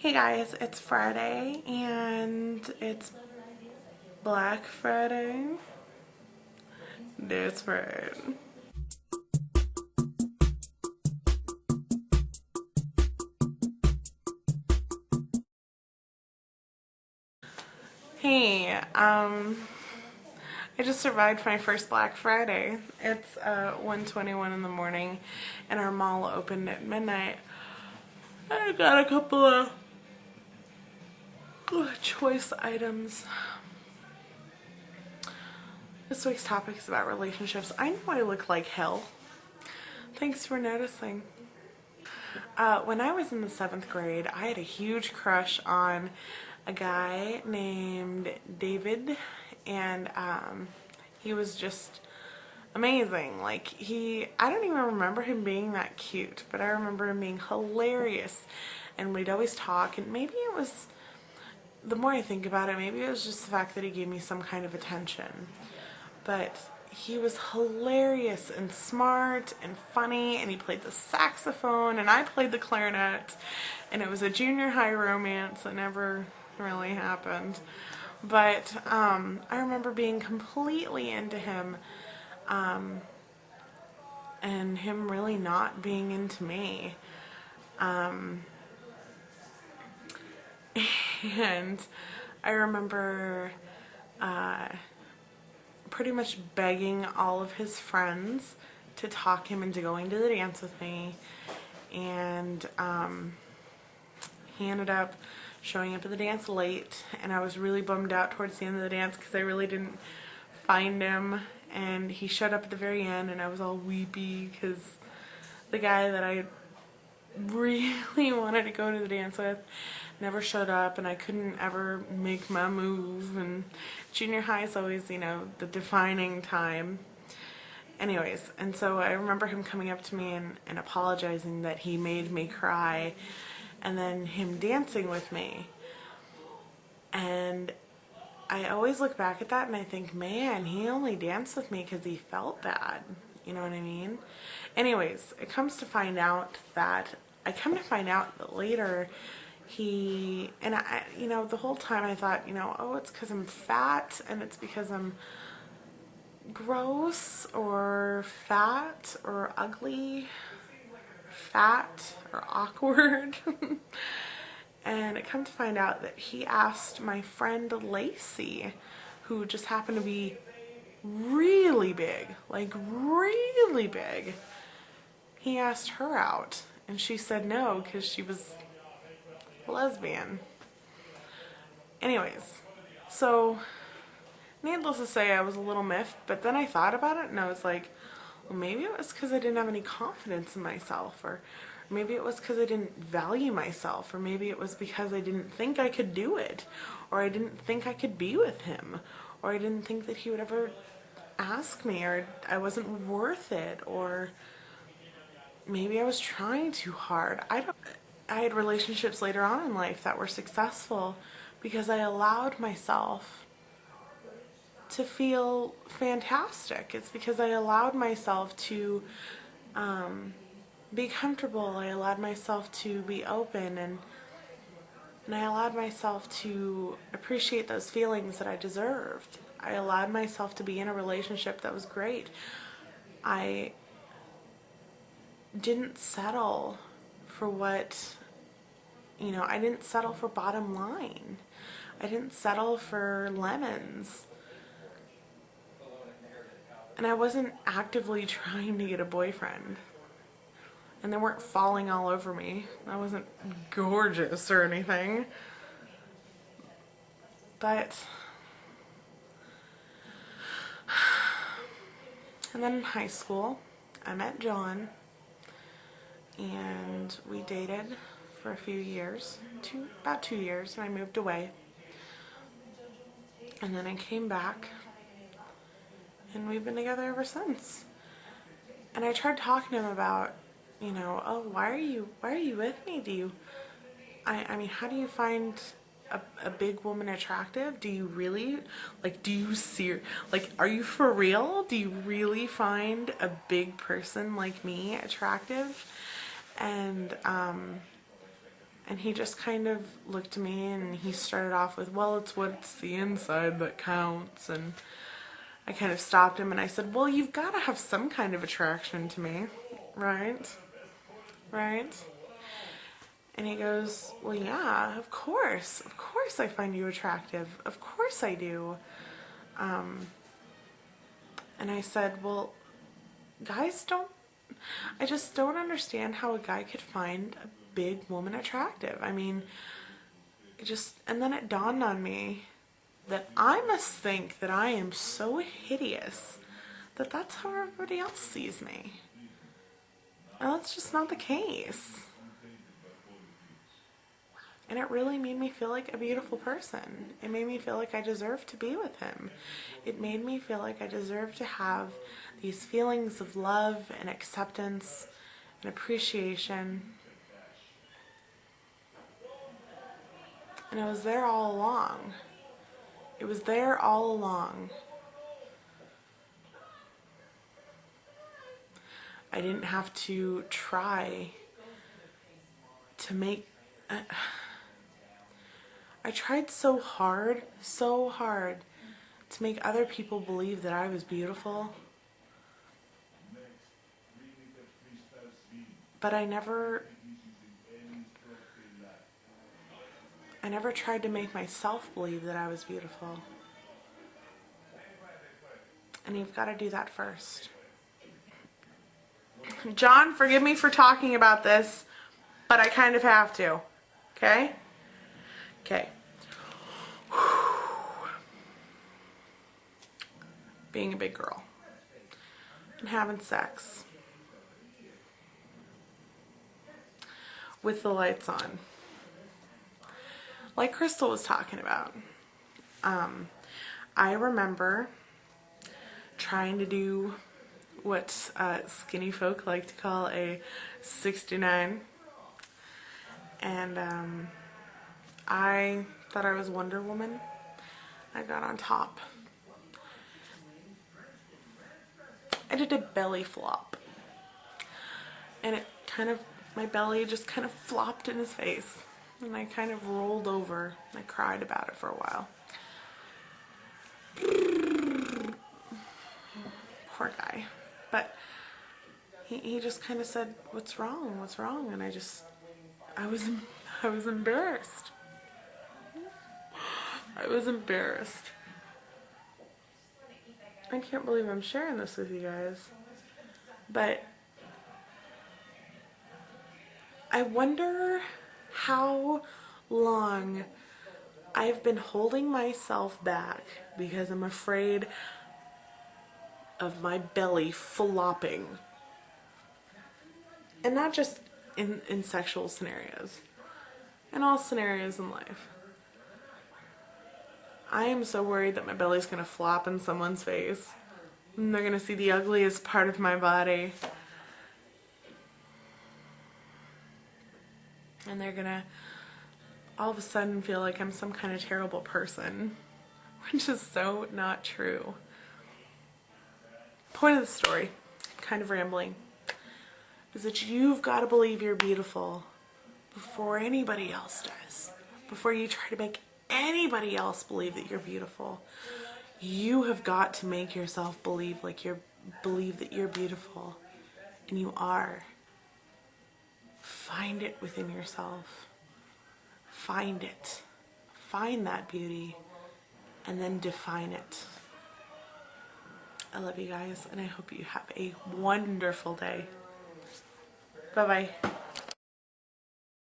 Hey guys, it's Friday and it's Black Friday. That's right. Hey, I just survived my first Black Friday. It's 1:21 in the morning and our mall opened at midnight. I got a couple of choice items. This week's topic is about relationships. I know I look like hell. Thanks for noticing. When I was in the 7th grade, I had a huge crush on a guy named David, and he was just amazing. Like, I don't even remember him being that cute, but I remember him being hilarious, and we'd always talk, and maybe it was, the more I think about it, maybe it was just the fact that he gave me some kind of attention. But he was hilarious and smart and funny, and he played the saxophone and I played the clarinet, and it was a junior high romance that never really happened. But I remember being completely into him, and him really not being into me. And I remember pretty much begging all of his friends to talk him into going to the dance with me, and he ended up showing up at the dance late, and I was really bummed out towards the end of the dance because I really didn't find him, and he showed up at the very end and I was all weepy because the guy that I really wanted to go to the dance with never showed up, and I couldn't ever make my move, and junior high is always, you know, the defining time. Anyways, and so I remember him coming up to me and apologizing that he made me cry, and then him dancing with me. And I always look back at that and I think, man, he only danced with me because he felt bad. You know what I mean? Anyways, I come to find out that later you know, the whole time I thought, you know, oh, it's because I'm fat and it's because I'm gross or fat or ugly, fat or awkward. And I come to find out that he asked my friend Lacey, who just happened to be really big, like really big. He asked her out and she said no because she was a lesbian. Anyways, so needless to say, I was a little miffed, but then I thought about it and I was like, well, maybe it was because I didn't have any confidence in myself, or maybe it was because I didn't value myself, or maybe it was because I didn't think I could do it, or I didn't think I could be with him, or I didn't think that he would ever ask me, or I wasn't worth it, or maybe I was trying too hard. I had relationships later on in life that were successful because I allowed myself to feel fantastic. It's because I allowed myself to be comfortable. I allowed myself to be open, and I allowed myself to appreciate those feelings that I deserved. I allowed myself to be in a relationship that was great. I didn't settle for what, you know, I didn't settle for bottom line. I didn't settle for lemons. And I wasn't actively trying to get a boyfriend. And they weren't falling all over me. I wasn't gorgeous or anything. But, and then in high school, I met John, and we dated for a few years, about 2 years, and I moved away. And then I came back, and we've been together ever since. And I tried talking to him about, you know, oh, why are you with me? I mean, how do you find a big woman attractive? Do you really, like, are you for real? Do you really find a big person like me attractive? And And he just kind of looked at me and he started off with, well, it's what's the inside that counts. And I kind of stopped him and I said, well, you've got to have some kind of attraction to me, right? Right? And he goes, well, yeah, of course I find you attractive. Of course I do. And I said, well, I just don't understand how a guy could find a big woman attractive. I mean, and then it dawned on me that I must think that I am so hideous that that's how everybody else sees me. And that's just not the case. And it really made me feel like a beautiful person. It made me feel like I deserved to be with him. It made me feel like I deserved to have these feelings of love and acceptance and appreciation. And it was there all along. It was there all along. I didn't have to try to make... I tried so hard to make other people believe that I was beautiful. But I never tried to make myself believe that I was beautiful. And you've got to do that first. John, forgive me for talking about this, but I kind of have to. Okay? Okay. Being a big girl and having sex with the lights on, like Crystal was talking about. I remember trying to do what skinny folk like to call a 69, and I thought I was Wonder Woman. I got on top. I did a belly flop, and my belly just kind of flopped in his face, and I kind of rolled over and I cried about it for a while. Poor guy. But he just kind of said, what's wrong, and I was embarrassed. I was embarrassed. I can't believe I'm sharing this with you guys, but I wonder how long I've been holding myself back because I'm afraid of my belly flopping. And not just in sexual scenarios, in all scenarios in life. I am so worried that my belly's gonna flop in someone's face and they're gonna see the ugliest part of my body. And they're gonna all of a sudden feel like I'm some kind of terrible person, which is so not true. Point of the story, kind of rambling, is that you've got to believe you're beautiful before anybody else does. Before you try to make anybody else believe that you're beautiful, you have got to make yourself believe that you're beautiful, and you are. Find it within yourself. Find it. Find that beauty, and then define it. I love you guys, and I hope you have a wonderful day. Bye-bye.